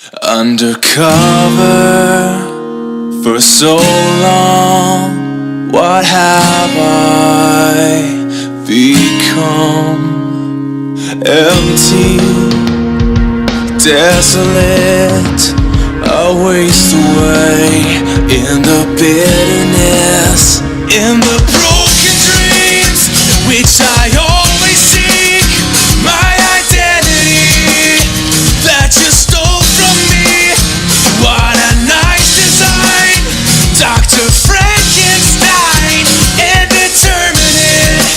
Undercover for so long, what have I become? Empty, desolate, I waste away in the bitterness, in the broken dreams which I always seek. My identity that you stole from me. What a nice design, Dr. Frankenstein, indeterminate,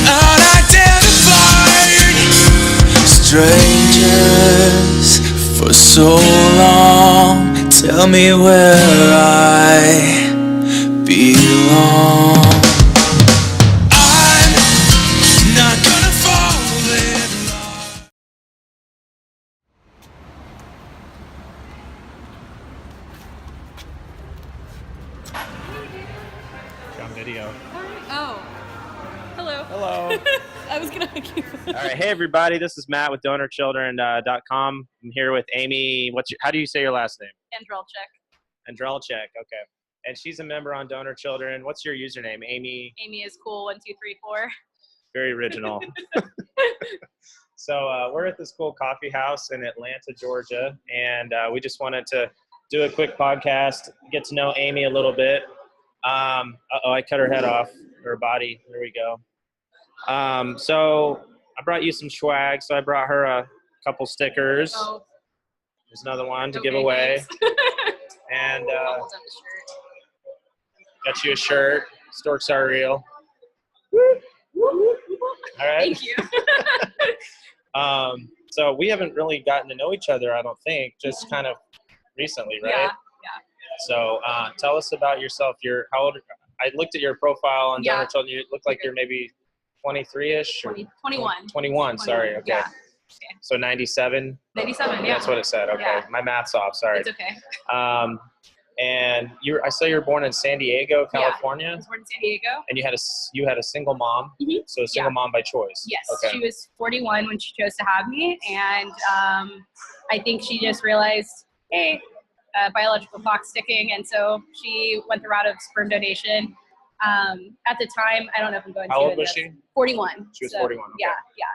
unidentified. Strangers for so long, tell me where I belong. I'm not gonna fall in love. On video. Oh, hello. Hello. I was gonna keep. All right. Hey, everybody. This is Matt with DonorChildren.com. I'm here with Amy. How do you say your last name? Andrology. Andrology. Okay. And she's a member on Donor Children. What's your username? Amy. Amy is cool. 1, 2, 3, 4. Very original. So we're at this cool coffee house in Atlanta, Georgia, and we just wanted to do a quick podcast, get to know Amy a little bit. I cut her head off, her body. There we go. So I brought you some swag. So I brought her a couple stickers. Oh. There's another one to Okay, give away. And Almost on the shirt. got you a shirt. Storks are real. All right. Thank you. So we haven't really gotten to know each other, I don't think, just kind of recently, right? Yeah. So tell us about yourself. How old? I looked at your profile on Yeah. Donor Children. You look like you're maybe 23-ish or 21. 21. Sorry. Okay. Yeah. So 97. 97. Yeah. That's what it said. Okay. Yeah. My math's off. Sorry. It's okay. And I saw you were born in San Diego, California. I was born in San Diego. And you had a single mom. Mhm. So a single mom by choice. Yes. Okay. She was 41 when she chose to have me, and I think she just realized, hey, biological clock's ticking, and so she went the route of sperm donation. At the time, I don't know if I'm going to. How old was she? 41. She was 41. Okay. Yeah.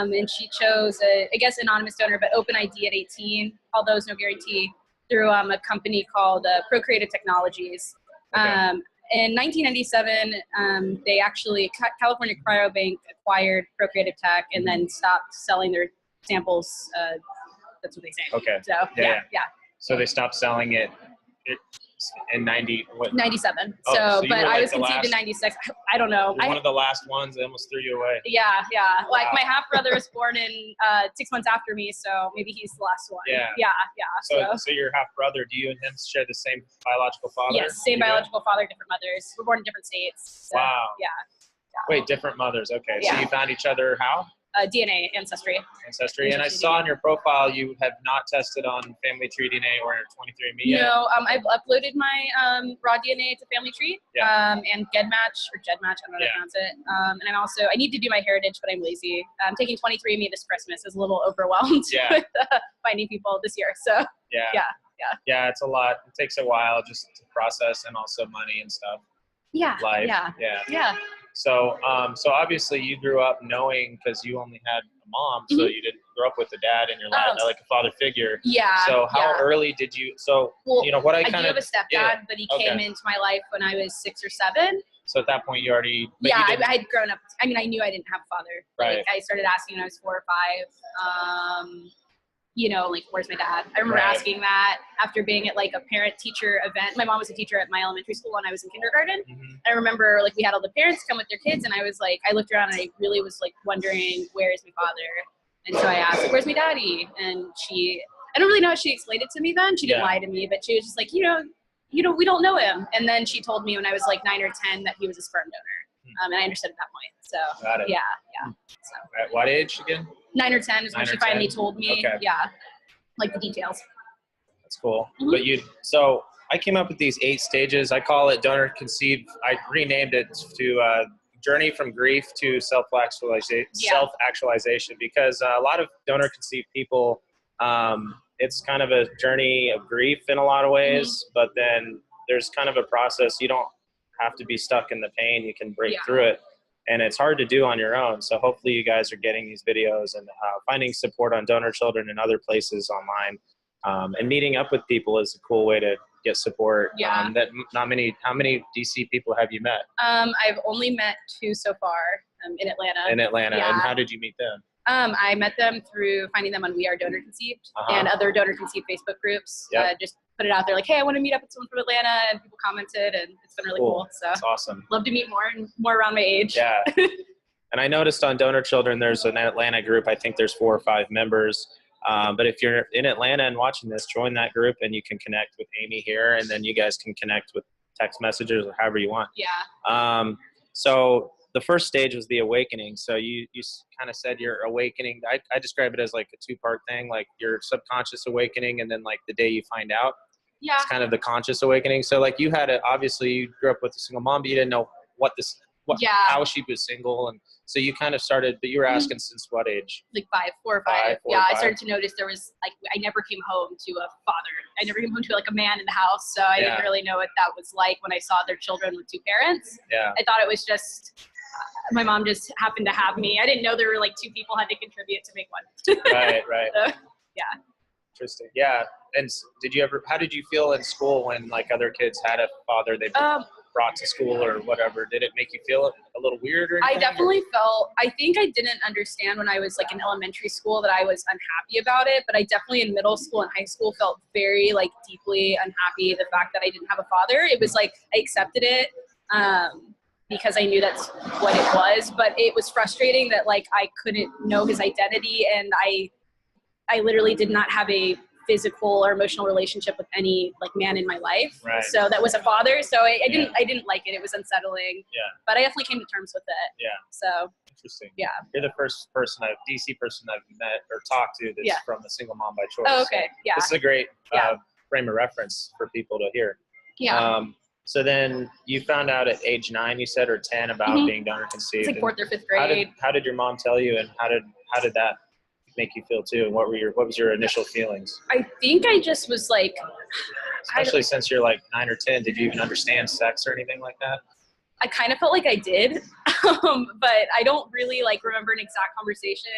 And she chose I guess anonymous donor, but open ID at 18, although there's no guarantee, through a company called Procreative Technologies. Okay. In 1997, they actually, California Cryobank acquired Procreative Tech and then stopped selling their samples. That's what they say. Okay. So Yeah. So they stopped selling it in 97. Oh, so you but were I like was the conceived last- in 96. I don't know. You're one of the last ones. They almost threw you away. Yeah. Like Wow. my half brother was born in 6 months after me, so maybe he's the last one. Yeah. So your half brother, do you and him share the same biological father? Yes, same You do? biological father, different mothers. We're born in different states. So, Wow. Yeah. Wait, different mothers. Okay. So Yeah. you found each other how? DNA ancestry. Ancestry. And I saw on your profile you have not tested on Family Tree DNA or 23andMe yet. No, I've uploaded my raw DNA to Family Tree and GEDmatch, I don't know how to pronounce it. And I need to do my heritage, but I'm lazy. I'm taking 23andMe this Christmas. I was a little overwhelmed with finding people this year. So Yeah, it's a lot. It takes a while just to process, and also money and stuff. Life. Yeah. So obviously you grew up knowing, because you only had a mom, so you didn't grow up with a dad in your life, like a father figure. Yeah. So how early did you? So what I kind do of have a stepdad, but he came into my life when I was 6 or 7. So at that point you already. I had grown up. I mean, I knew I didn't have a father. Right. Like I started asking when I was 4 or 5. Like, where's my dad? I remember asking that after being at like a parent-teacher event. My mom was a teacher at my elementary school when I was in kindergarten. Mm-hmm. I remember like we had all the parents come with their kids, and I was like, I looked around and I really was like wondering, where's my father? And so I asked, where's my daddy? And I don't really know how she explained it to me then. She didn't lie to me, but she was just like, we don't know him. And then she told me when I was like 9 or 10 that he was a sperm donor. And I understood at that point. So Got it. yeah. So At what age again? 9 or 10 is when she finally told me. Okay. Yeah. Like the details. That's cool. Mm-hmm. But so I came up with these 8 stages. I call it donor conceived. I renamed it to journey from grief to self-actualization, because a lot of donor conceived people, it's kind of a journey of grief in a lot of ways, but then there's kind of a process. You don't have to be stuck in the pain. You can break through it. And it's hard to do on your own. So hopefully you guys are getting these videos and finding support on DonorChildren and other places online. And meeting up with people is a cool way to get support. Yeah. How many DC people have you met? I've only met 2 so far in Atlanta. In Atlanta. Yeah. And how did you meet them? I met them through finding them on We Are Donor Conceived and other donor conceived Facebook groups. Just put it out there like, hey, I want to meet up with someone from Atlanta, and people commented, and it's been really cool. So that's awesome. Love to meet more and more around my age. Yeah. And I noticed on DonorChildren, there's an Atlanta group. I think there's 4 or 5 members. But if you're in Atlanta and watching this, join that group and you can connect with Amy here, and then you guys can connect with text messages or however you want. Yeah. So the first stage was the awakening. So you kind of said your awakening. I describe it as like a 2-part thing, like your subconscious awakening and then like the day you find out. Yeah. It's kind of the conscious awakening. So like you had obviously you grew up with a single mom, but you didn't know how she was single. And so you kind of started, but you were asking since what age? Like 4 or 5. I started to notice there was like, I never came home to a father. I never came home to like a man in the house. So I didn't really know what that was like when I saw their children with 2 parents. Yeah. I thought it was just, my mom just happened to have me. I didn't know there were like 2 people had to contribute to make one. Right. So, yeah. Interesting. Yeah. And how did you feel in school when like other kids had a father they brought to school or whatever? Did it make you feel a little weird or anything? I definitely I think I didn't understand when I was like in elementary school that I was unhappy about it, but I definitely in middle school and high school felt very like deeply unhappy the fact that I didn't have a father. It was like I accepted it because I knew that's what it was, but it was frustrating that like I couldn't know his identity, and I literally did not have a physical or emotional relationship with any like man in my life. Right. So that was a father. So I didn't like it. It was unsettling. Yeah. But I definitely came to terms with it. Yeah. So interesting. Yeah. You're the first DC person I've met or talked to that's from a single mom by choice. Oh, okay. Yeah. This is a great frame of reference for people to hear. Yeah. So then you found out at age 9, you said, or 10 about being donor conceived. It's like 4th or 5th grade. How did your mom tell you, and how did that make you feel too? And what was your initial feelings? I think I just was like, especially since you're like 9 or 10, did you even understand sex or anything like that? I kind of felt like I did, but I don't really like remember an exact conversation.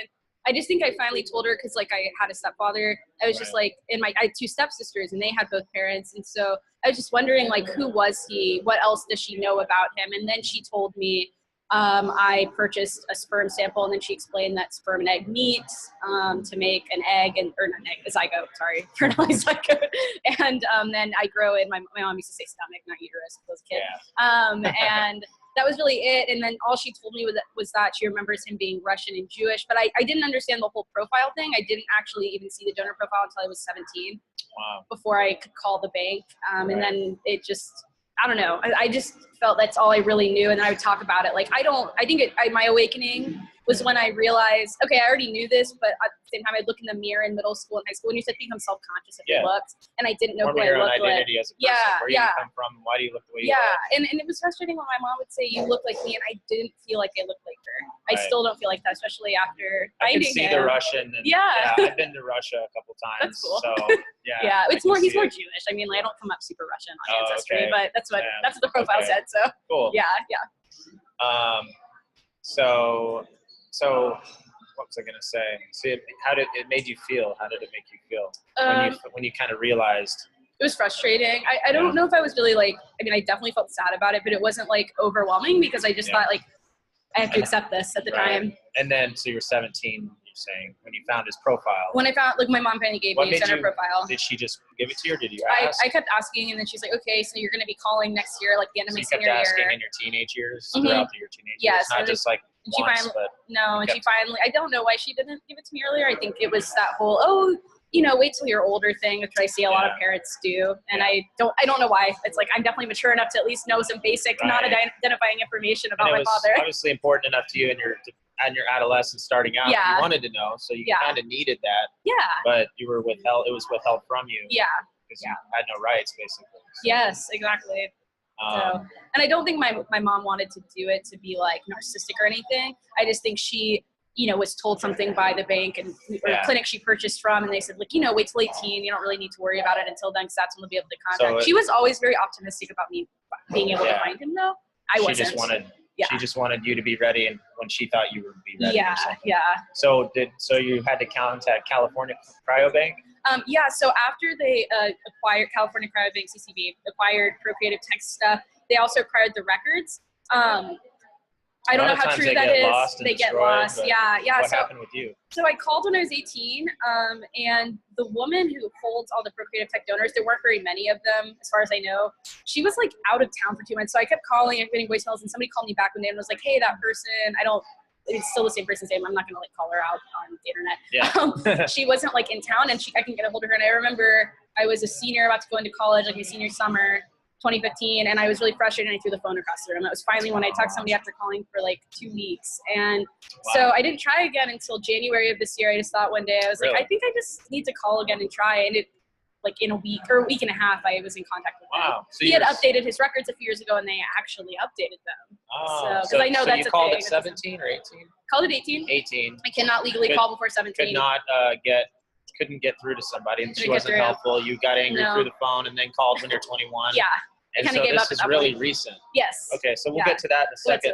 I just think I finally told her because like I had a stepfather. I was just like, I had 2 stepsisters and they had both parents. And so I was just wondering like, who was he? What else does she know about him? And then she told me, I purchased a sperm sample, and then she explained that sperm and egg meet to make an egg, or not an egg, a zygote, sorry, fertilized zygote. And then I grow in, my mom used to say stomach, not uterus, because I was a kid. Yeah. And that was really it. And then all she told me was that she remembers him being Russian and Jewish, but I didn't understand the whole profile thing. I didn't actually even see the donor profile until I was 17. Wow. Before I could call the bank. And then it just, I don't know. I just felt that's all I really knew. And then I would talk about it. Like, my awakening was when I realized, okay, I already knew this, but at the same time, I'd look in the mirror in middle school and high school, and you said become self-conscious if you looked, and I didn't know who I looked like. As a person. Where you come from, why do you look the way you look? And it was frustrating when my mom would say, you look like me, and I didn't feel like I looked like her. Right. I still don't feel like that, especially after finding him. I can see the Russian. And, I've been to Russia a couple times. That's cool. So, he's more Jewish. I mean, like, I don't come up super Russian on Ancestry, but that's what the profile said. So cool. Yeah. So what was I gonna say? See, how did it made you feel? How did it make you feel when you kind of realized? It was frustrating. I don't know if I was really like, I mean, I definitely felt sad about it, but it wasn't like overwhelming because I just thought like, I have to accept this at the time. And then, so you're 17, you're saying, when you found his profile. When I found, like, my mom finally gave me his donor profile. Did she just give it to you, or did you ask? I kept asking, and then she's like, okay, so you're going to be calling next year, like the end of my senior year. You kept asking in your teenage years, throughout your teenage years? Yes. Not just like once, but... No, and she finally, I don't know why she didn't give it to me earlier. I think it was that whole, wait till you're older thing, which I see a lot of parents do. And I don't know why. It's like, I'm definitely mature enough to at least know some basic, not identifying information about my father. It was obviously important enough to you in your adolescence starting out. You wanted to know, so you kind of needed that. Yeah. But you were withheld, it was withheld from you. Yeah. Because you had no rights, basically. So. Yes, exactly. And I don't think my mom wanted to do it to be like narcissistic or anything. I just think she was told something by the bank and or clinic she purchased from, and they said, like, wait till 18. You don't really need to worry about it until then, because that's when we'll be able to contact. She was always very optimistic about me being able to find him, though. I wasn't. She just wanted you to be ready, and when she thought you would be ready. Yeah, yeah. So you had to contact California Cryobank? So after they acquired California Cryobank, CCB, acquired Procreative Tech stuff, they also acquired the records. I don't know how true that is. They get lost. Yeah. What happened with you? So I called when I was 18, and the woman who holds all the Procreative Tech donors, there weren't very many of them, as far as I know. She was like out of town for 2 months, so I kept calling and getting voicemails, and somebody called me back one day and was like, "Hey, that person, it's still the same person's name. I'm not gonna like call her out on the internet." Yeah. She wasn't like in town, and I can get a hold of her. And I remember I was a senior about to go into college, like my senior summer, 2015, and I was really frustrated, and I threw the phone across the room. It was finally when I talked to somebody after calling for like 2 weeks. And so I didn't try again until January of this year. I just thought one day, I was like, I think I just need to call again and try. And it, like in a week or a week and a half, I was in contact with him. So he had updated his records a few years ago, and they actually updated them. So I know that's you called it 17 or 18? Called it 18. 18. I cannot legally call before 17. Couldn't get through to somebody, and she wasn't helpful. You got angry through the phone and then called when you're 21. Yeah. And so this is really recent. Yes. Okay, so we'll get to that in a second.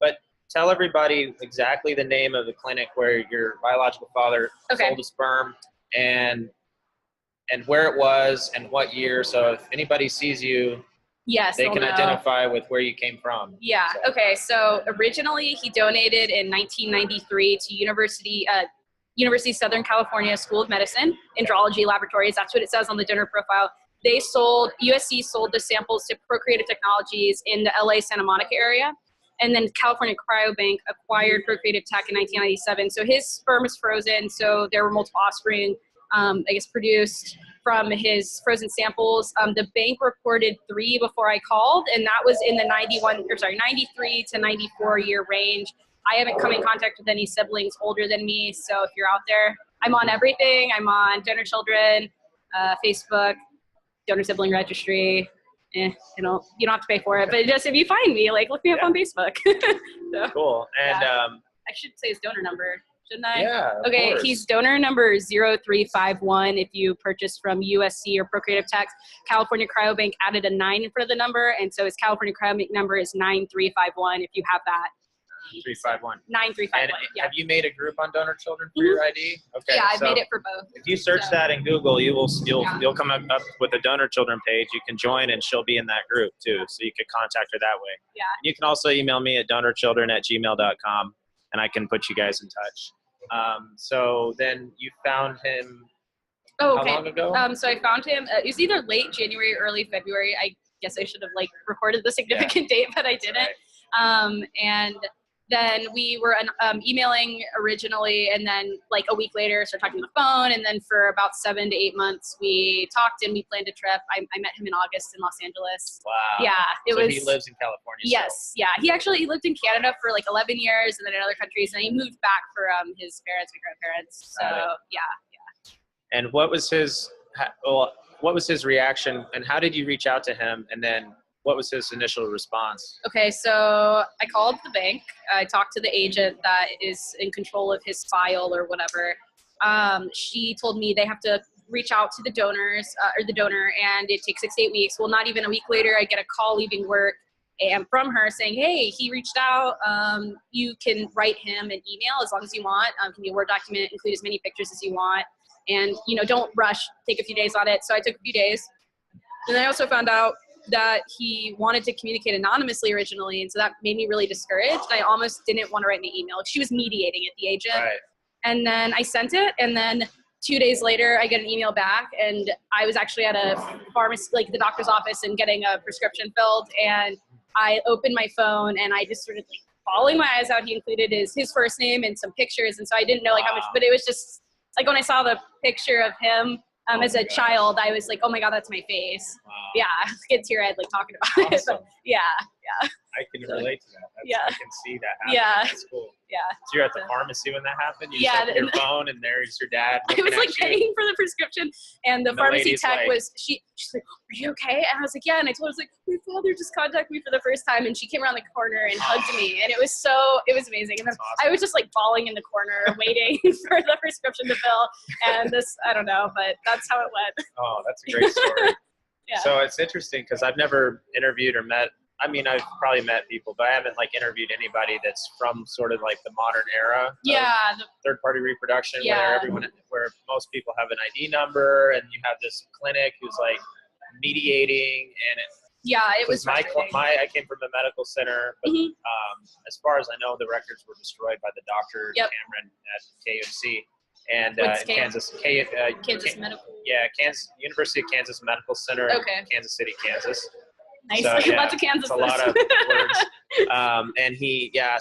But tell everybody exactly the name of the clinic where your biological father sold a sperm, and where it was and what year. So if anybody sees you, they can identify with where you came from. Yeah. So. Okay. So originally he donated in 1993 to University of Southern California School of Medicine, Andrology Laboratories. That's what it says on the donor profile. USC sold the samples to Procreative Technologies in the LA Santa Monica area. And then California Cryobank acquired Procreative Tech in 1997. So his sperm is frozen. So there were multiple offspring, produced from his frozen samples. The bank reported 3 before I called, and that was in the 93 to 94 year range. I haven't come in contact with any siblings older than me. So if you're out there, I'm on everything. I'm on DonorChildren, Facebook, Donor Sibling Registry. You don't have to pay for it, but just if you find me, like, look me up on Facebook. So, cool. And I should say his donor number, shouldn't I? Yeah. Okay, he's donor number 0351. If you purchase from USC or Procreative Tech, California Cryobank added a 9 in front of the number, and so his California Cryobank number is 9351. If you have that. 9351. 9351. And have you made a group on DonorChildren for your ID? Okay. Yeah, I've made it for both. If you search that in Google, you'll come up with a DonorChildren page. You can join, and she'll be in that group too. So you can contact her that way. Yeah. And you can also email me at donorchildren@gmail.com, and I can put you guys in touch. So then you found him. How long ago? So I found him. It was either late January, early February. I guess I should have recorded the significant date, but I didn't. Right. And then we were emailing originally, and then a week later started talking on the phone, and then for about 7 to 8 months we talked, and we planned a trip. I met him in August in Los Angeles. Wow. Yeah. He lives in California. Yes. Still. Yeah. He lived in Canada for 11 years, and then in other countries, and he moved back for his parents and grandparents. So yeah. And what was his reaction, and how did you reach out to him, and then what was his initial response? Okay, so I called the bank. I talked to the agent that is in control of his file or whatever. She told me they have to reach out to the donors or the donor, and it takes 6 to 8 weeks. Well, not even a week later, I get a call leaving work and from her saying, hey, he reached out. You can write him an email as long as you want. It can be a Word document, include as many pictures as you want. And, don't rush, take a few days on it. So I took a few days. And I also found out that he wanted to communicate anonymously originally, and so that made me really discouraged. I almost didn't want to write the email. She was mediating it, the agent. Right. And then I sent it, and then 2 days later, I get an email back, and I was actually at a pharmacy, the doctor's office, and getting a prescription filled, and I opened my phone, and I just started bawling my eyes out. He included his first name and some pictures, and so I didn't know how much, but it was just when I saw the picture of him as a child, I was like, oh my God, that's my face. Wow. Yeah, get tear-eyed talking about it. But yeah. I can relate to that. I can see that happen. Yeah. That's cool. Yeah. So you're at the pharmacy when that happened? You just your phone, and there's your dad. I was paying for the prescription, and the pharmacy tech was, she she's like, "Are you okay?" And I was like, "Yeah." And I told her, I was like, "My father just contacted me for the first time," and she came around the corner and hugged me, and it was amazing. And then awesome. I was just like bawling in the corner, waiting for the prescription to fill. And this, I don't know, but that's how it went. Oh, that's a great story. Yeah. So it's interesting because I've never interviewed or met. I mean, I've probably met people, but I haven't like interviewed anybody that's from sort of like the modern era. Yeah. Of third-party reproduction, Yeah. where most people have an ID number, and you have this clinic who's like mediating, and it was frustrating. I came from a medical center, but as far as I know, the records were destroyed by the doctor Cameron at KUMC and in Kansas. Kansas Medical. Yeah, University of Kansas Medical Center, Kansas City, Kansas. Nice. So, Lots of Kansas. It's a lot of words. And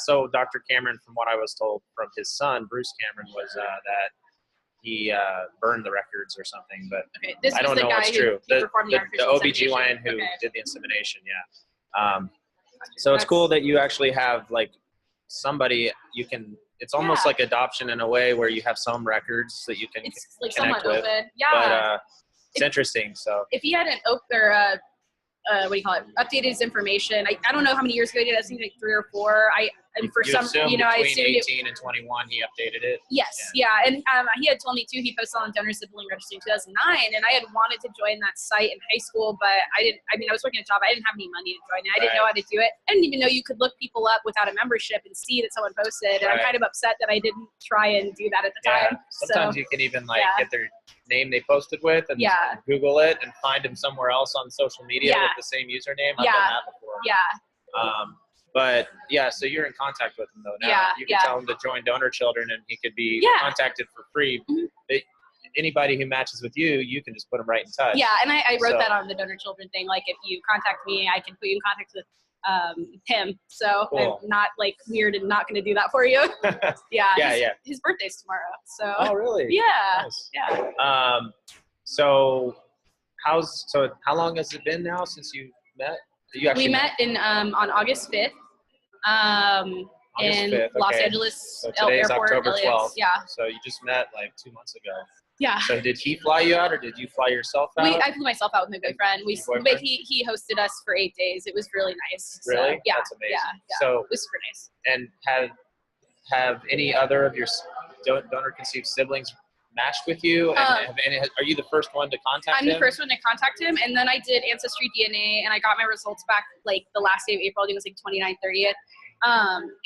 so Dr. Cameron, from what I was told from his son, Bruce Cameron, was that he burned the records or something, but I don't know what's true. The OBGYN who did the insemination, so it's cool that you actually have like somebody you can, it's almost like adoption in a way where you have some records that you can it's like connect somewhat with. open. But it's interesting. So if he hadn't updated his information. I don't know how many years ago he did. I think like 3 or 4. Between 18 and 21, he updated it. Yes, yeah. And he had told me too. He posted on Donor Sibling Registry in 2009, and I had wanted to join that site in high school, but I didn't. I mean, I was working a job. I didn't have any money to join it. I didn't know how to do it. I didn't even know you could look people up without a membership and see that someone posted. And I'm kind of upset that I didn't try and do that at the time. Sometimes you can even get their name they posted with and Google it and find them somewhere else on social media with the same username. I've done that before. But so you're in contact with him though now. You can tell him to join DonorChildren and he could be contacted for free. Anybody who matches with you, you can just put them right in touch. Yeah, and I wrote that on the DonorChildren thing. Like if you contact me, I can put you in contact with him. So I'm not like weird and not going to do that for you. His birthday's tomorrow. So. Oh really? Yeah. Nice. Yeah. So how long has it been now since you met? We met in on August 5th. In Los Angeles so today's Airport. October 12th. Yeah. So you just met like 2 months ago. Yeah. So did he fly you out or did you fly yourself out? I flew myself out with my boyfriend. He hosted us for 8 days. It was really nice. Really? So, yeah. That's amazing. Yeah. So it was super nice. And have any other of your donor conceived siblings matched with you? And are you the first one to contact him? I'm the first one to contact him, and then I did Ancestry DNA, and I got my results back like the last day of April. I think it was like 29th, 30th.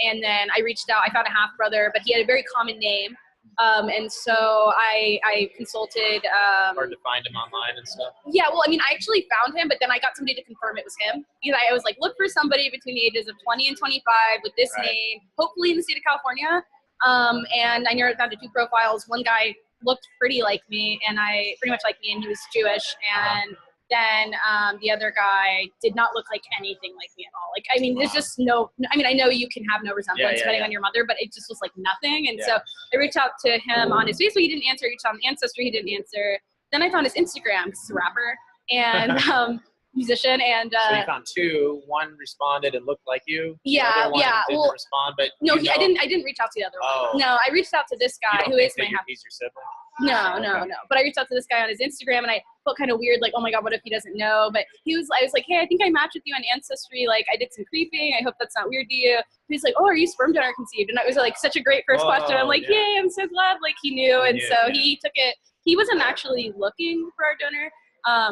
And then I reached out. I found a half brother, but he had a very common name. And so I consulted. Hard to find him online and stuff. Yeah, well, I mean, I actually found him, but then I got somebody to confirm it was him. Because I was like, look for somebody between the ages of 20 and 25 with this name, hopefully in the state of California. And I narrowed it down to 2 profiles. One guy looked pretty like me, and pretty much like me, and he was Jewish. And then the other guy did not look like anything like me at all. Like, I mean, there's just no, I mean, I know you can have no resemblance depending on your mother, but it just was like nothing. And so I reached out to him on his Facebook. He didn't answer. I reached out on Ancestry. He didn't answer. Then I found his Instagram, because he's a rapper and musician. And so you found 2. One responded and looked like you. Yeah, didn't respond, but no, I didn't reach out to the other one. No, I reached out to this guy who is my half. He's your sibling? No. But I reached out to this guy on his Instagram, and I felt kind of weird, like, oh my God, what if he doesn't know? But I was like, hey, I think I matched with you on Ancestry. Like, I did some creeping. I hope that's not weird to you. He's like, oh, are you sperm donor conceived? And it was like such a great first question. I'm like, yay, I'm so glad. Like, he knew. And so he took it. He wasn't actually looking for our donor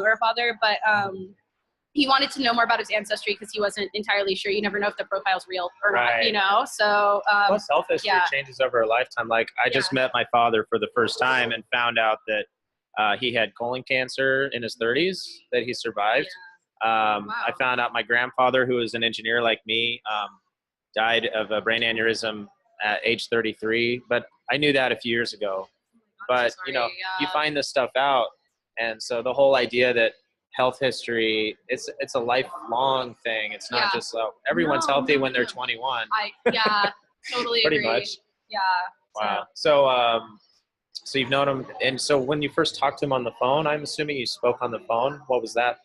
or a father, but he wanted to know more about his ancestry because he wasn't entirely sure. You never know if the profile's real or not, you know? So, plus health history changes over a lifetime. Like, I just met my father for the first time and found out that he had colon cancer in his 30s that he survived. I found out my grandfather, who was an engineer like me, died of a brain aneurysm at age 33. But I knew that a few years ago. But, you know, you find this stuff out. And so the whole idea that health history, it's a lifelong thing. It's not just everyone's healthy when they're 21. Totally pretty agree. much. Yeah. Wow. So you've known him, and so when you first talked to him on the phone, I'm assuming you spoke on the phone. What was that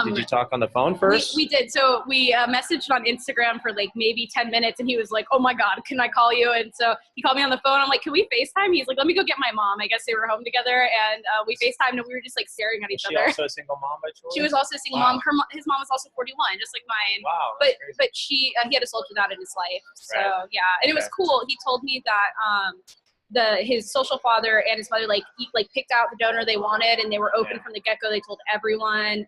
Did you talk on the phone first? We did. So we messaged on Instagram for like maybe 10 minutes, and he was like, oh my God, can I call you? And so he called me on the phone. I'm like, can we FaceTime? He's like, let me go get my mom. I guess they were home together, and we FaceTimed, and we were just like staring at each other. Was she also a single mom by choice? She was also a single mom. His mom was also 41, just like mine. Wow. But he had a soul to that in his life. So yeah, and it was cool. He told me that his social father and his mother picked out the donor they wanted, and they were open from the get-go. They told everyone.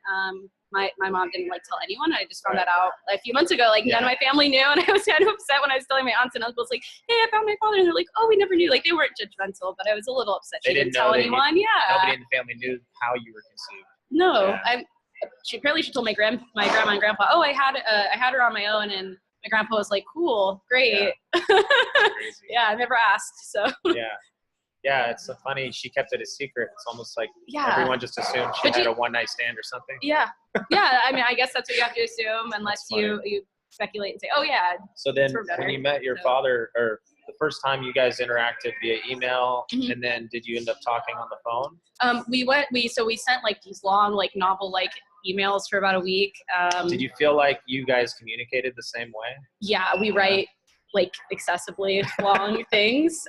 My mom didn't tell anyone. I just found that out a few months ago. None of my family knew, and I was kind of upset when I was telling my aunts and uncles, like, hey, I found my father, and they're like, oh, we never knew. Like, they weren't judgmental, but I was a little upset. She didn't tell anyone. Nobody in the family knew how you were conceived. No, she told my grandma and grandpa, oh, I had her on my own, and my grandpa was like, cool, great. Yeah, I never asked. So yeah, it's so funny. She kept it a secret. It's almost like everyone just assumed she had a one-night stand or something. Yeah. I mean, I guess that's what you have to assume, unless you speculate and say, oh yeah. So then when you met your father, or the first time you guys interacted via email, and then did you end up talking on the phone? We sent like these long, novel emails for about a week. Did you feel like you guys communicated the same way? Yeah, we write excessively long things.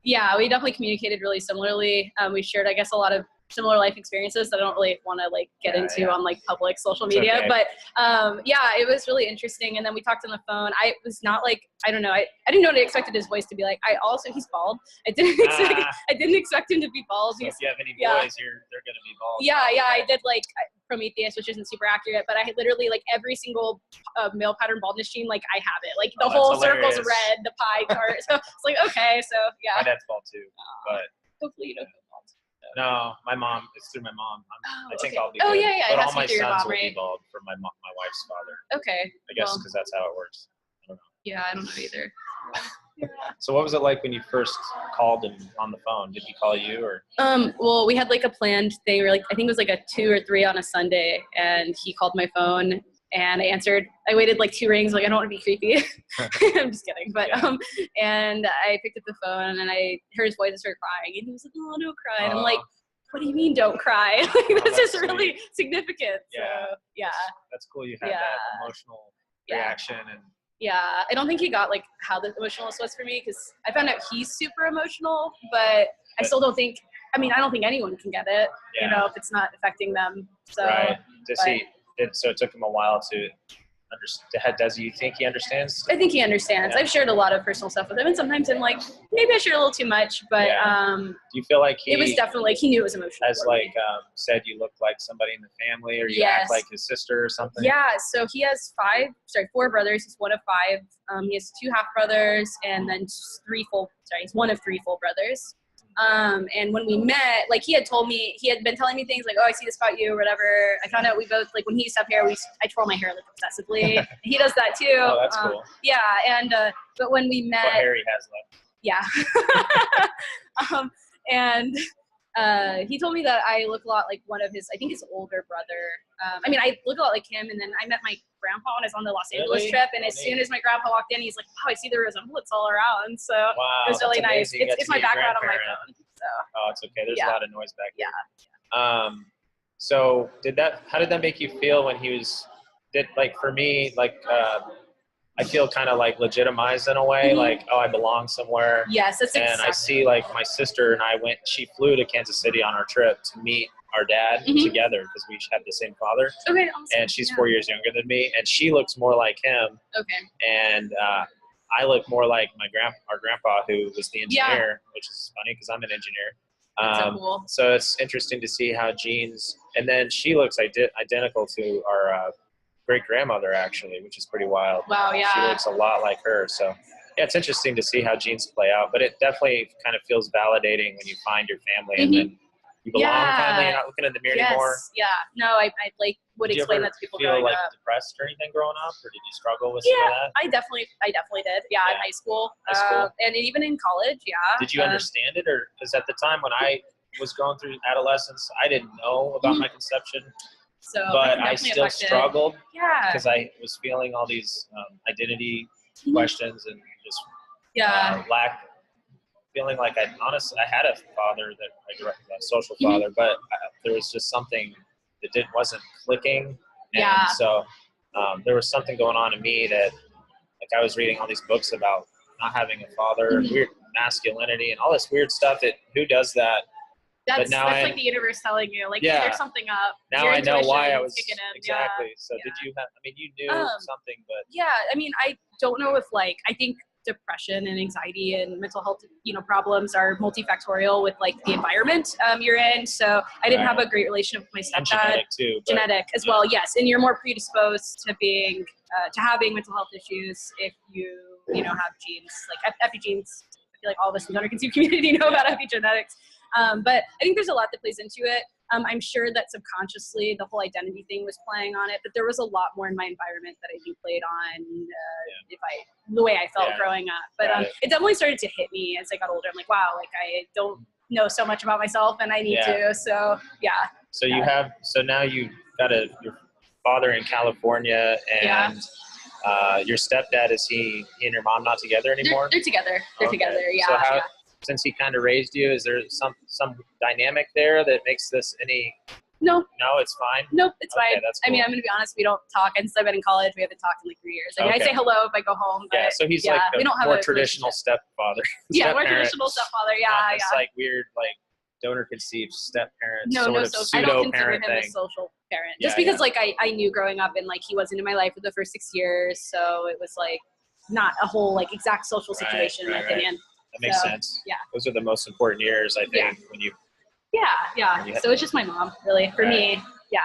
Yeah, we definitely communicated really similarly. We shared, I guess, a lot of similar life experiences that I don't really want to get into on public social media. Okay. But it was really interesting. And then we talked on the phone. I was not I don't know. I didn't know what I expected his voice to be like. He's bald. I didn't expect him to be bald. So if you have any boys, they're going to be bald. Yeah, I did Prometheus, which isn't super accurate, but I had literally every single male pattern baldness gene, I have it. The whole circle's red, the pie chart. So it's okay. So yeah. My dad's bald too, but hopefully you don't go bald. No, my mom. It's through my mom. I think I'll be. Oh good. yeah. But all my sons will be bald for my wife's father. Okay. I guess because that's how it works. I don't know. Yeah, I don't know either. So what was it like when you first called him on the phone? Did he call you or? Well, we had a planned thing. I think it was a 2 or 3 on a Sunday, and he called my phone, and I answered. I waited 2 rings. I don't want to be creepy. I'm just kidding. But and I picked up the phone, and I heard his voice and started crying, and he was like, "Oh, don't cry." And I'm like, what do you mean don't cry? This is really significant. Yeah. So, yeah. That's cool. You had that emotional reaction and. Yeah, I don't think he got how the emotionalness was for me, because I found out he's super emotional, but I still don't think. I mean, I don't think anyone can get it. If it's not affecting them. So. Right. So it took him a while to understand. Does you think he understands? I think he understands. I've shared a lot of personal stuff with him, and sometimes I'm like, maybe I shared a little too much, but do you feel like it was definitely he knew it was emotional. As said, you look like somebody in the family, or you act like his sister or something? Yeah, so he has 4 brothers. He's one of 5. He has 2 half brothers, and then he's one of 3 full brothers. And when we met, he had been telling me things oh, I see this about you or whatever. I found out we both, when he used to have hair, I twirl my hair obsessively. He does that too. Oh, that's cool. Yeah. And, but when we met. What hair he has left. Yeah. He told me that I look a lot like one of his older brother. I look a lot like him. And then I met my grandpa when I was on the Los Angeles trip. And as soon as my grandpa walked in, he's like, wow, I see the resemblance all around. So it was really nice. It's my background on my phone. So. Oh, it's okay. There's a lot of noise back there. Yeah. So how did that make you feel when he was, for me, I feel kind of legitimized in a way, I belong somewhere. Yes, that's exactly. And I see my sister and she flew to Kansas City on our trip to meet our dad together, because we had the same father. Okay, awesome. And she's 4 years younger than me, and she looks more like him. Okay. And I look more like our grandpa, who was the engineer, which is funny because I'm an engineer. That's so cool. So it's interesting to see how genes, and then she looks identical to our great-grandmother, actually, which is pretty wild. Wow, yeah. She looks a lot like her. So yeah, it's interesting to see how genes play out, but it definitely kind of feels validating when you find your family and then you belong finally. You're not looking in the mirror anymore. Yeah. No, I would explain that to people growing up. Did you ever feel depressed or anything growing up, or did you struggle with some of that? I definitely did. Yeah, in high school. And even in college, Did you understand it, or because at the time when I was going through adolescence, I didn't know about my conception. So, but I still struggled because I was feeling all these identity questions and just feeling like I had a father, a social father, but there was just something that wasn't clicking. And Yeah. so there was something going on in me that, like, I was reading all these books about not having a father, and weird masculinity, and all this weird stuff. That who does that? That's now like the universe telling you, like, Yeah. there's something up. Now Your I know why I intuition's was kicking in. exactly. Yeah. So Yeah. did you have? I mean, you knew something, but Yeah, I mean, I don't know if, like, I think depression and anxiety and mental health, problems are multifactorial with, like, the environment you're in. So I didn't have a great relationship with my and stepdad. genetic too. But, Genetic as well, yes, and you're more predisposed to being to having mental health issues if you have genes like epigenes. I feel like all of us in the donor conceived community know about epigenetics, but I think there's a lot that plays into it. I'm sure that subconsciously the whole identity thing was playing on it, but there was a lot more in my environment that I think played on the way I felt growing up. But it definitely started to hit me as I got older. I'm like, wow, like I don't know so much about myself, and I need to. So yeah. So you have. So now you got your father in California, and your stepdad, is he and your mom not together anymore? They're together. They're together. Yeah. So how? Since he kind of raised you, is there some dynamic there that makes this any? No. No, it's fine? Nope, it's fine. That's cool. I mean, I'm going to be honest, we don't talk. And since I've been in college, we haven't talked in like 3 years. I mean, I say hello if I go home. But so he's like we don't have more a traditional stepfather. Yeah, more traditional stepfather. Yeah, Not this like weird, like donor conceived step parent. No, sort of so I don't consider him thing. a social parent. Just because like I knew growing up and like he wasn't in my life for the first 6 years. So it was like not a whole like exact social situation in my opinion. That makes sense. Yeah. Those are the most important years, I think, when you. Yeah. So it's just my mom, really, for me. Yeah.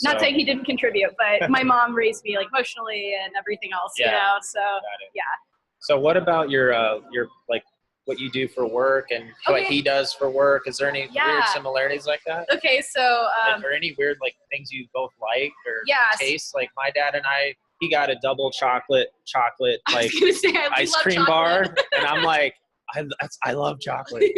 Not saying he didn't contribute, but my mom raised me like emotionally and everything else, So yeah. So what about your like what you do for work and what he does for work? Is there any weird similarities like that? Okay, so or any weird like things you both like or taste? Like my dad and I, he got a double chocolate like ice cream bar, and I'm like, I love chocolate.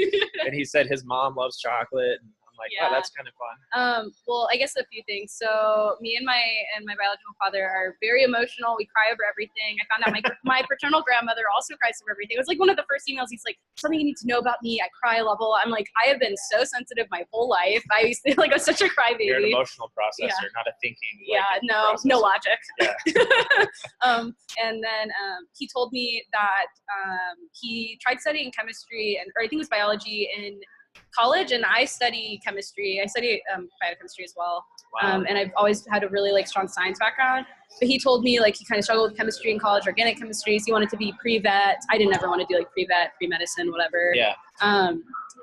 And he said his mom loves chocolate. And I'm like, oh, that's kind of fun. Well, I guess a few things. So me and my biological father are very emotional. We cry over everything. I found out my paternal grandmother also cries over everything. It was like one of the first emails. He's like, something you need to know about me. I cry a level. I'm like, I have been so sensitive my whole life. I used to I was such a crybaby. You're an emotional processor, not a thinking. No logic. Yeah. And then he told me that he tried studying chemistry or I think it was biology in college, and I study chemistry. I study biochemistry as well. Wow. And I've always had a really like strong science background. But he told me like he kind of struggled with chemistry in college, organic chemistry. So he wanted to be pre-vet. I didn't ever want to do like pre-vet, pre-medicine, whatever. Yeah.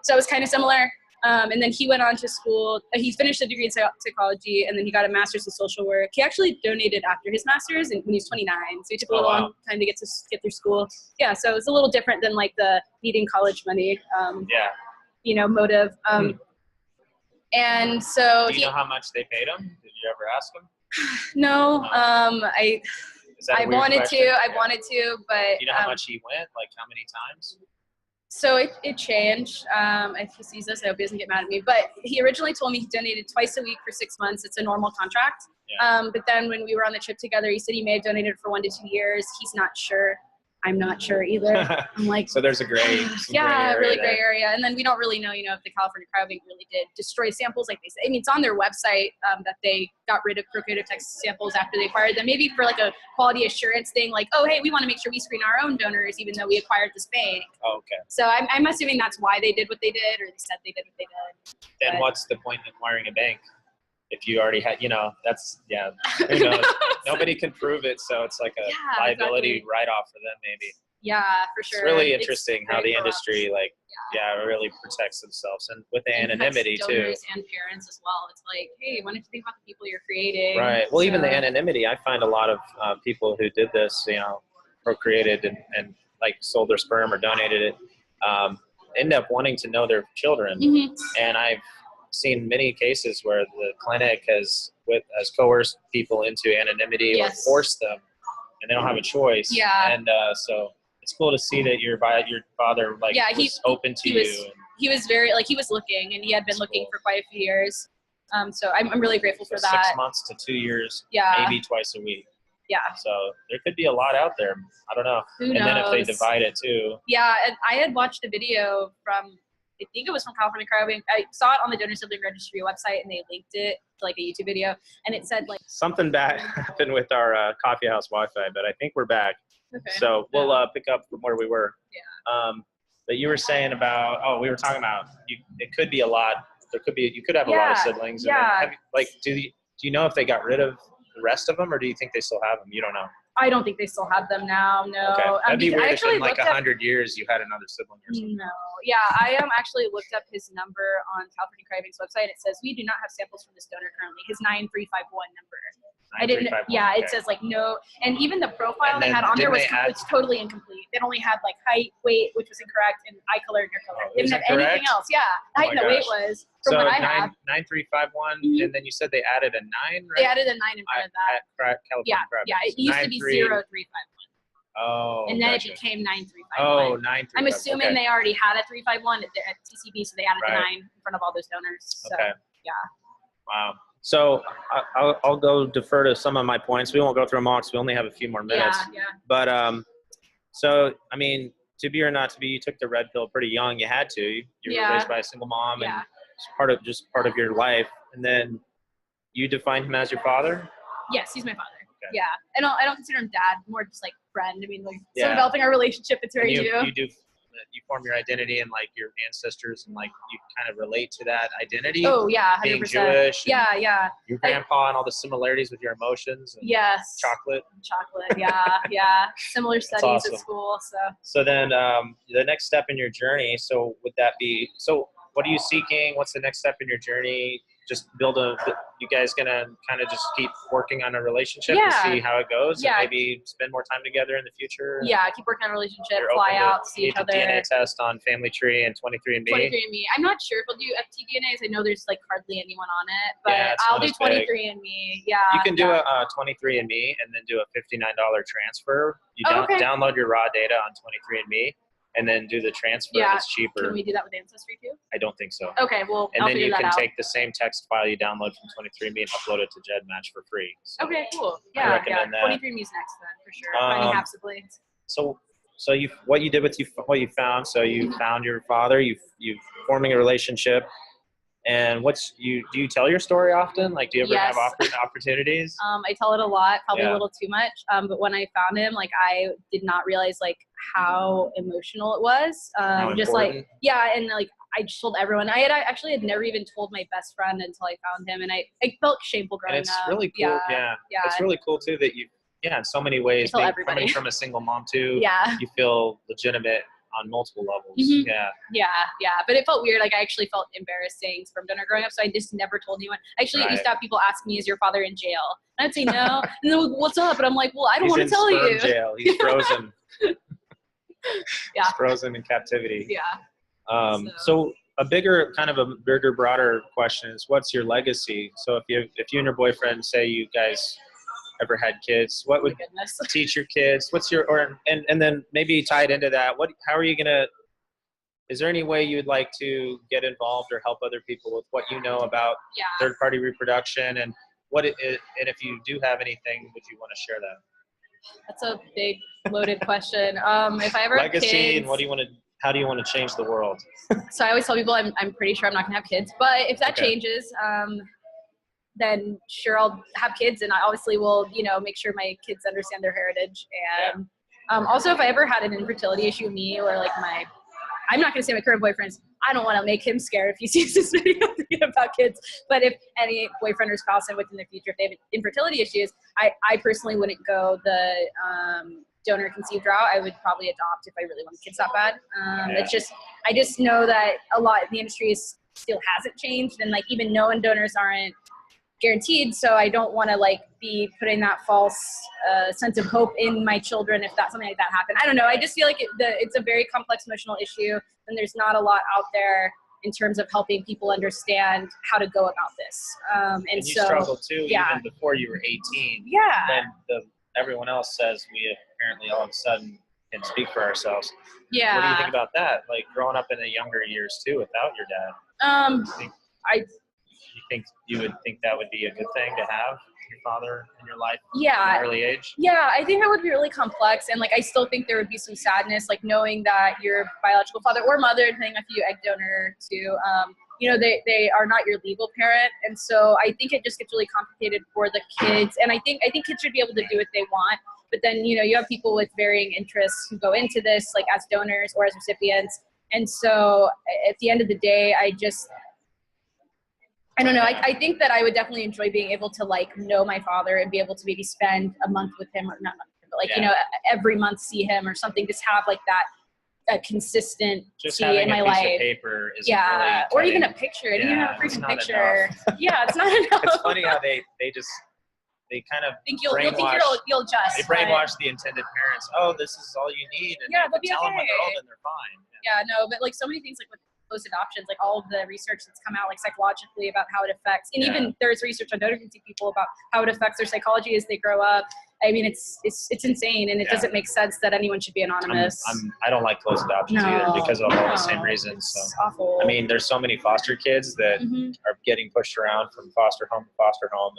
So it was kind of similar. And then he went on to school. He finished a degree in psychology, and then he got a master's in social work. He actually donated after his master's when he was 29. So he took a little long time to get through school. Yeah, so it's a little different than like the needing college money. Motive. And so do you know how much they paid him? Did you ever ask him? No. I wanted to, but do you know how much he went? Like how many times? So it changed. If he sees this, I hope he doesn't get mad at me. But he originally told me he donated twice a week for 6 months. It's a normal contract. Yeah. But then when we were on the trip together, he said he may have donated for 1 to 2 years. He's not sure. I'm not sure either. I'm like, so there's a gray, really gray area. And then we don't really know, if the California Cryobank really did destroy samples like they say. I mean, it's on their website that they got rid of Procreative Tech samples after they acquired them. Maybe for like a quality assurance thing, like, oh, hey, we want to make sure we screen our own donors, even though we acquired this bank. Oh, okay. So I'm assuming that's why they did what they did, or they said they did what they did. Then what's the point in acquiring a bank? If you already had, that's, who knows? Nobody can prove it, so it's like a liability write-off for them, maybe. Yeah, for sure. It's really interesting how the industry, really protects themselves, and with the anonymity too. Donors and parents as well. It's like, hey, why don't you think about the people you're creating? Right. Well, even the anonymity, I find a lot of people who did this, procreated and like sold their sperm or donated it, end up wanting to know their children, and I've seen many cases where the clinic has coerced people into anonymity or forced them, and they don't have a choice. Yeah. And so it's cool to see that your father was open to you. He was very he was looking, and he had been looking for quite a few years. So I'm really grateful for that. 6 months to 2 years, maybe twice a week. Yeah. So there could be a lot out there. I don't know. Who knows? Then if they divide it too. Yeah, and I had watched a video from I think it was from California Cryobank. I saw it on the Donor Sibling Registry website, and they linked it to like a YouTube video, and it said like something bad happened with our coffee house Wi-Fi, but I think we're back. okay. So we'll pick up from where we were. Yeah. But you were saying about we were talking about it could be a lot. You could have a lot of siblings. Yeah. And then do you know if they got rid of the rest of them, or do you think they still have them? You don't know. I don't think they still have them now. No. Okay. That'd be weird if in like 100 100 years you had another sibling or something. No. Yeah, I actually looked up his number on California Cryobank's website. It says we do not have samples from this donor currently. His 9351 number. I didn't. Yeah, it says like no, and even the profile they had on there was totally incomplete. It only had like height, weight, which was incorrect, and eye color and hair color. It didn't have anything else. Yeah, the height and the weight was from what I have. 9351, and then you said they added a 9, right? They added a 9 in front of that. California Cryobank. Yeah, it used to be 0351. Oh. And then it became 9351. Oh, 9351. I'm assuming they already had a 351 at TCB, so they added the 9 in front of all those donors. So, yeah. Wow. So I'll go defer to some of my points. We won't go through them all because we only have a few more minutes. Yeah. But so I mean, to be or not to be, you took the red pill pretty young. You had to. You were raised by a single mom, and it's part of your life. And then you define him as your father. Yes, he's my father. Okay. Yeah, and I don't consider him dad. More just like friend. I mean, like still developing our relationship. It's very new. You form your identity and like your ancestors, and like you kind of relate to that identity. Oh yeah, 100%. Being Jewish. Yeah. Your grandpa and all the similarities with your emotions. And yes. Chocolate. Yeah. Similar studies at school. So then the next step in your journey. So would that be? So what are you seeking? What's the next step in your journey? Just you guys gonna kind of just keep working on a relationship and see how it goes, and maybe spend more time together in the future? Yeah, keep working on a relationship, fly out, see each other. DNA test on Family Tree and 23andMe. 23andMe. I'm not sure if I'll do FTDNAs. I know there's like hardly anyone on it, but I'll do 23andMe. Yeah. You can do a 23andMe and then do a $59 transfer. You download your raw data on 23andMe. And then do the transfer. Yeah. It's cheaper. Can we do that with Ancestry too? I don't think so. Okay, well, and then you can take the same text file you download from 23andMe and upload it to GEDmatch for free. So okay, cool. Yeah, I recommend that. 23andMe's next then, for sure. Finding half siblings. So what you found. So you found your father. You forming a relationship. And do you tell your story often? Like, do you ever have opportunities? I tell it a lot, probably a little too much. But when I found him, like, I did not realize like how emotional it was. Just like, and like I just told everyone. I had never even told my best friend until I found him, and I felt shameful growing up. And it's really cool. Yeah. It's really cool too that you, in so many ways, coming from a single mom too. Yeah. You feel legitimate on multiple levels. Mm-hmm. Yeah. But it felt weird. Like, I actually felt embarrassed saying sperm donor growing up, so I just never told anyone. Actually, used to have people ask me, "Is your father in jail?" And I'd say no. And they're like, "What's up?" And I'm like, "Well, I don't want to tell you." He's in jail. He's frozen. Yeah. He's frozen in captivity. Yeah. So a bigger, broader question is, what's your legacy? So if you and your boyfriend, say you guys ever had kids, what would teach your kids? What's your, and then maybe tie it into that. How are you gonna, is there any way you would like to get involved or help other people with what you know about third-party reproduction, and and if you do have anything, would you want to share that? That's a big loaded question. If I ever have legacy, kids, and how do you want to change the world? So I always tell people I'm pretty sure I'm not gonna have kids, but if that changes, then sure, I'll have kids, and I obviously will, make sure my kids understand their heritage. And also, if I ever had an infertility issue, or like I'm not going to say my current boyfriend, I don't want to make him scared if he sees this video about kids, but if any boyfriend or spouse within the future, if they have infertility issues, I personally wouldn't go the donor conceived route. I would probably adopt if I really want kids that bad. I just know that a lot in the industry still hasn't changed, and like even known donors aren't guaranteed, so I don't want to like be putting that false sense of hope in my children if something like that happened. I don't know. I just feel like it's a very complex emotional issue, and there's not a lot out there in terms of helping people understand how to go about this. And you so struggled too, even before you were 18. Yeah. Then everyone else says we apparently all of a sudden can speak for ourselves. Yeah. What do you think about that? Like growing up in the younger years too without your dad. You think you would think that would be a good thing to have? your father in your life Yeah. at an early age? Yeah, I think that would be really complex. And like, I still think there would be some sadness, like knowing that your biological father or mother, depending if you egg donor too, you know, they are not your legal parent. And so I think it just gets really complicated for the kids. And I think kids should be able to do what they want. But then, you know, you have people with varying interests who go into this, like as donors or as recipients. And so at the end of the day, I don't know. I think that I would definitely enjoy being able to like know my father and be able to maybe spend a month with him, or not month, but like, you know, every month see him or something, just have like that consistency in my life. Just having a piece of paper is really or even a picture. I didn't even have a freaking picture. Yeah, it's not enough. It's funny how they kind of think you'll just. They brainwash the intended parents. Oh, this is all you need. And yeah, they'll be tell okay. them when they're old and they're fine. Yeah, no, but like so many things like with closed adoptions, like all of the research that's come out like psychologically about how it affects, and even there's research on donor conceived people about how it affects their psychology as they grow up. I mean, it's insane, and it doesn't make sense that anyone should be anonymous. I don't like closed adoptions either because of all the same reasons. So it's awful. I mean, there's so many foster kids that are getting pushed around from foster home to foster home,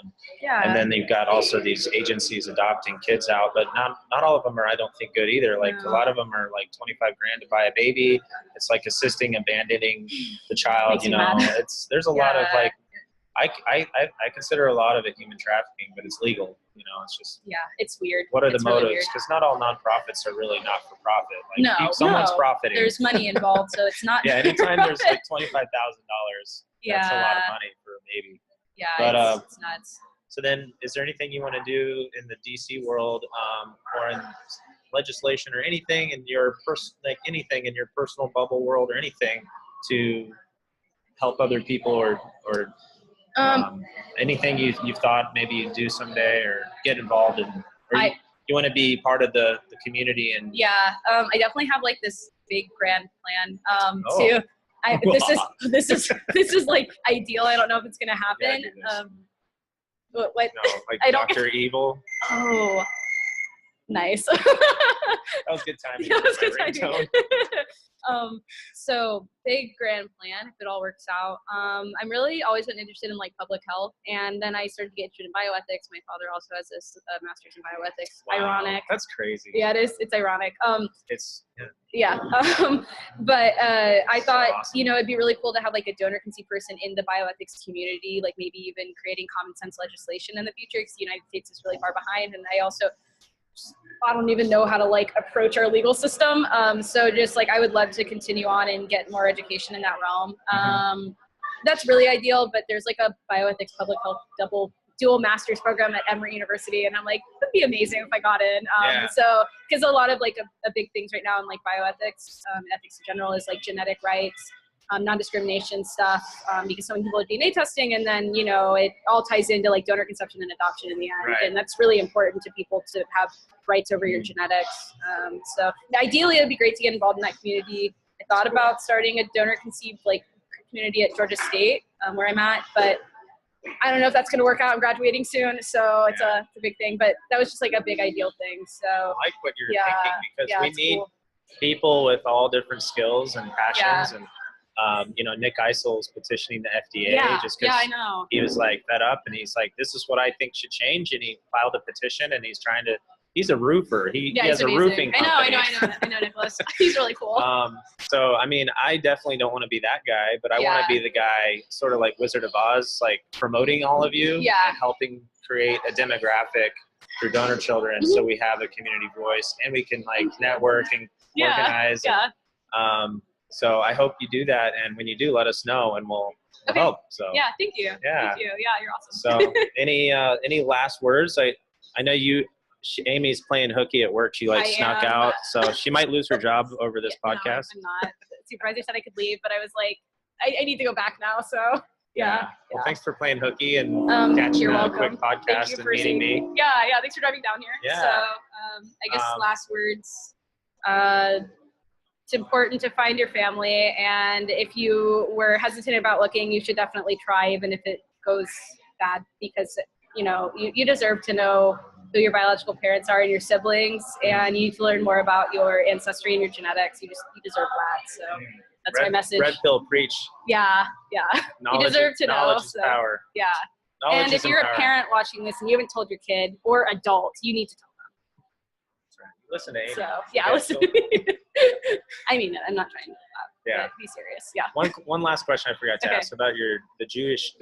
and then you've got also these agencies adopting kids out, but not all of them are, I don't think, good either. Like a lot of them are like 25 grand to buy a baby. It's like assisting abandoning the child. You know, there's a lot of like. I consider a lot of it human trafficking, but it's legal. You know, it's just it's weird. What are the motives? Because not all nonprofits are really not for profit. Like someone's profiting. There's money involved, so it's not. Anytime there's like $25,000, that's a lot of money for a baby. Yeah, but it's nuts. So then, is there anything you want to do in the DC world, or in legislation, or anything in your anything in your personal bubble world, or anything to help other people, or anything you've thought maybe you'd do someday or get involved in, or you want to be part of the community? And I definitely have like this big grand plan this is like ideal. I don't know if it's gonna happen. What no, like Dr. Evil. Oh, nice. That was good timing. Yeah, that was good timing. So big grand plan if it all works out. I'm really always been interested in like public health, and then I started to get interested in bioethics. My father also has a master's in bioethics. Wow, ironic. That's crazy. Yeah, it is. It's ironic. But I thought it'd be really cool to have like a donor conceived person in the bioethics community, like maybe even creating common sense legislation in the future, because the United States is really far behind, and I don't even know how to like approach our legal system. So just like I would love to continue on and get more education in that realm. That's really ideal, but there's like a bioethics public health dual master's program at Emory University, and I'm like, it'd be amazing if I got in. So because a lot of like a big things right now in like bioethics, ethics in general, is like genetic rights, non-discrimination stuff, because so many people are DNA testing, and then it all ties into like donor conception and adoption in the end, and that's really important to people to have rights over your genetics. So ideally, it'd be great to get involved in that community. I thought about starting a donor conceived like community at Georgia State, where I'm at, but I don't know if that's going to work out. I'm graduating soon, so it's a big thing. But that was just like a big ideal thing. So I like what you're thinking, because we need people with all different skills and passions and. Nick Eisel's petitioning the FDA just because he was like fed up, and he's like, this is what I think should change, and he filed a petition, and he's a roofer. He has a roofing company. I know Nicholas. He's really cool. So I mean, I definitely don't want to be that guy, but I want to be the guy sort of like Wizard of Oz, like promoting all of you and helping create a demographic through DonorChildren, so we have a community voice and we can like network and organize. So I hope you do that, and when you do, let us know, and we'll help. So thank you. Thank you. Yeah, you're awesome. So any last words? I know Amy's playing hooky at work. She snuck out, so she might lose her job over this podcast. No, I'm not. The supervisor said I could leave, but I was like, I need to go back now. So Well, thanks for playing hooky and catching a quick podcast and meeting me. Yeah. Thanks for driving down here. Yeah. So I guess last words. It's important to find your family, and if you were hesitant about looking, you should definitely try, even if it goes bad, because you deserve to know who your biological parents are and your siblings, and you need to learn more about your ancestry and your genetics. You deserve that. So that's my message. Red pill preach. Yeah. Knowledge, you deserve to know. Knowledge is power. Yeah. Knowledge And is if you're a empowering. parent watching this and you haven't told your kid or adult, you need to tell That's right. Listen to Amy. them. So yeah, Okay, listen. I mean it. I'm not trying to Yeah. be serious. Yeah. One last question I forgot to Okay. ask about the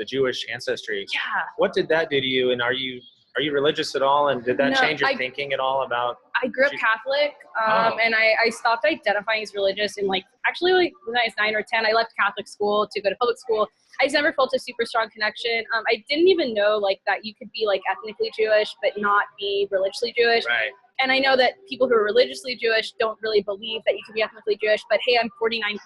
Jewish ancestry. Yeah. What did that do to you? And are you religious at all? And did that No, change your thinking at all about? I grew up Catholic, Oh. and I stopped identifying as religious in when I was 9 or 10. I left Catholic school to go to public school. I just never felt a super strong connection. I didn't even know that you could be ethnically Jewish but not be religiously Jewish. Right. And I know that people who are religiously Jewish don't really believe that you can be ethnically Jewish, but hey, I'm 49%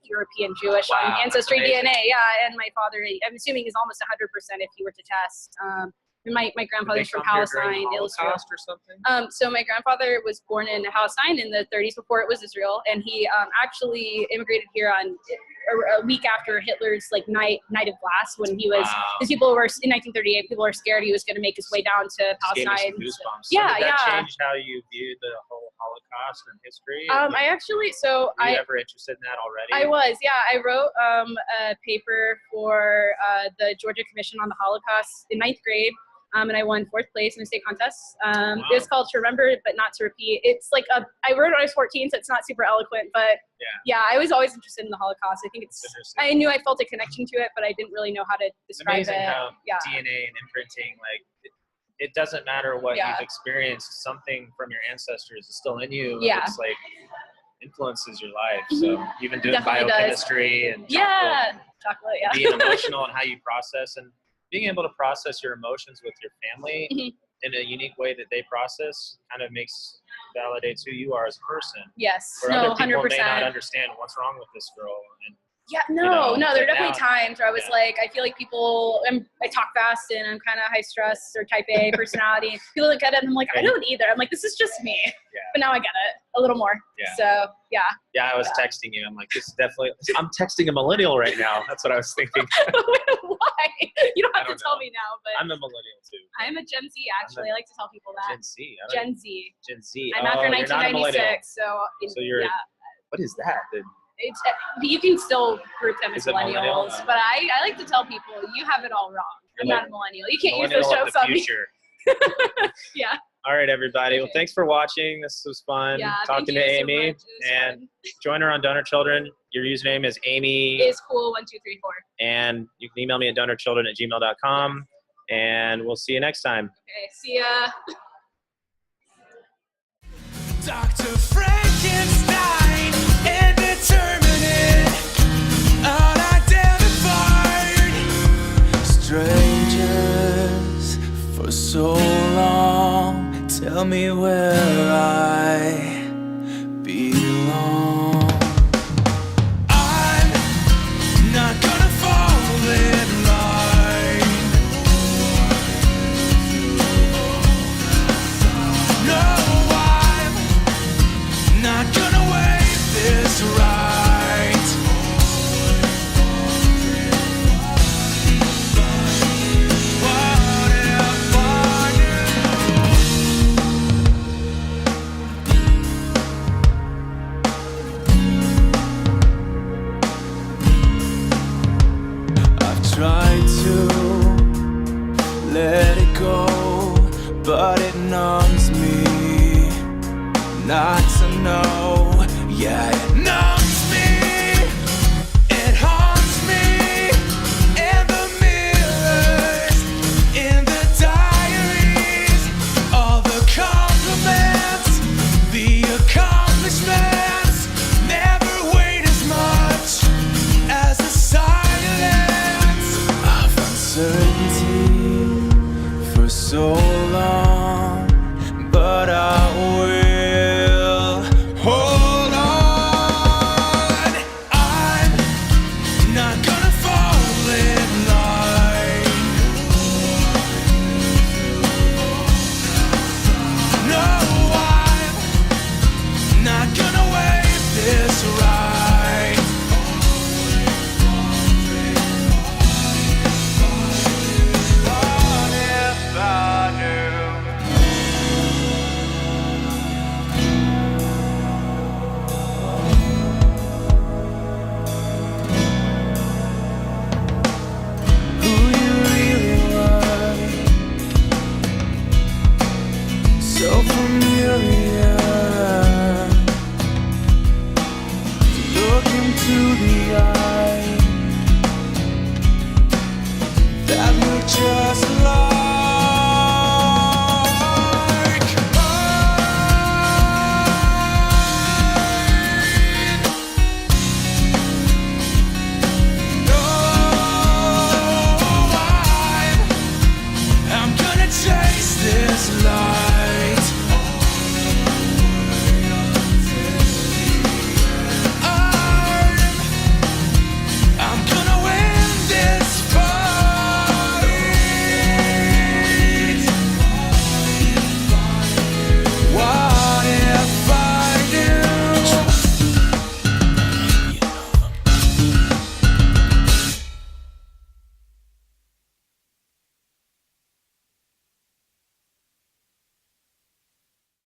European Jewish on Wow, Ancestry that's amazing. DNA. Yeah, and my father, I'm assuming, is almost 100% if you were to test. My grandfather's from Palestine. Holocaust or something? So my grandfather was born in Palestine in the 30s before it was Israel, and he actually immigrated here on a week after Hitler's night of glass, when he was, because people were in 1938, people were scared he was going to make his way down to Palestine. Goosebumps. Yeah, Did that yeah. change how you viewed the whole Holocaust and history? I actually, so Were you ever interested in that already? I was, yeah. I wrote a paper for the Georgia Commission on the Holocaust in 9th grade. And I won 4th place in a state contest. Wow. It was called To Remember But Not to Repeat. It's I wrote it when I was 14, so it's not super eloquent, but yeah, I was always interested in the Holocaust. I think I knew I felt a connection to it, but I didn't really know how to describe it's amazing it. how Yeah. DNA and imprinting, it doesn't matter what Yeah. you've experienced, something from your ancestors is still in you. Yeah. It's influences your life. So even doing Definitely does. biochemistry and Chocolate, yeah. being emotional and how you process, and being able to process your emotions with your family in a unique way that they process kind of validates who you are as a person. Yes, Where no, other people 100%. may not understand what's wrong with this girl. And Yeah, no, there are but definitely times where I was I feel like people, I talk fast and I'm kind of high stress or type A personality. People look at it and I'm like, I don't either. I'm like, this is just me. Yeah. But now I get it a little more. Yeah. So, yeah. Yeah, I was texting you. I'm like, this is definitely, I'm texting a millennial right now. That's what I was thinking. Why? You don't have to tell know. me now, but I'm a millennial too. I'm a Gen Z, actually. I like to tell people that. Gen Z. Gen Z. Gen Z. I'm after you're not a millennial. 1996, so you're, yeah. What is that? It's, you can still group them as Is it millennial? millennials, but I like to tell people, you have it all wrong. I'm You're not a millennial. You can't use those millennial of jokes the on me. future. Yeah. All right, everybody. Well, Okay. thanks for watching. This was fun Yeah, talking thank to you so Amy. much. It was And fun. join her on DonorChildren. Your username is Amy. Is cool 1234. And you can email me at donorchildren@gmail.com. And we'll see you next time. Okay, see ya. Dr. Frankenstein, indeterminate, unidentified. Strangers for so long, tell me where I belong. I'm not gonna fall in line. No, I'm not gonna wave this right. What if I I've tried to let it go, but it numbs me not to know. Yeah, it numbs me. It haunts me in the mirrors, in the diaries, all the compliments, the accomplishments never weighed as much as the silence of uncertainty for so long, but I will hold on. I'm not gonna fall in line. No, I'm not gonna wave this right. have no choice.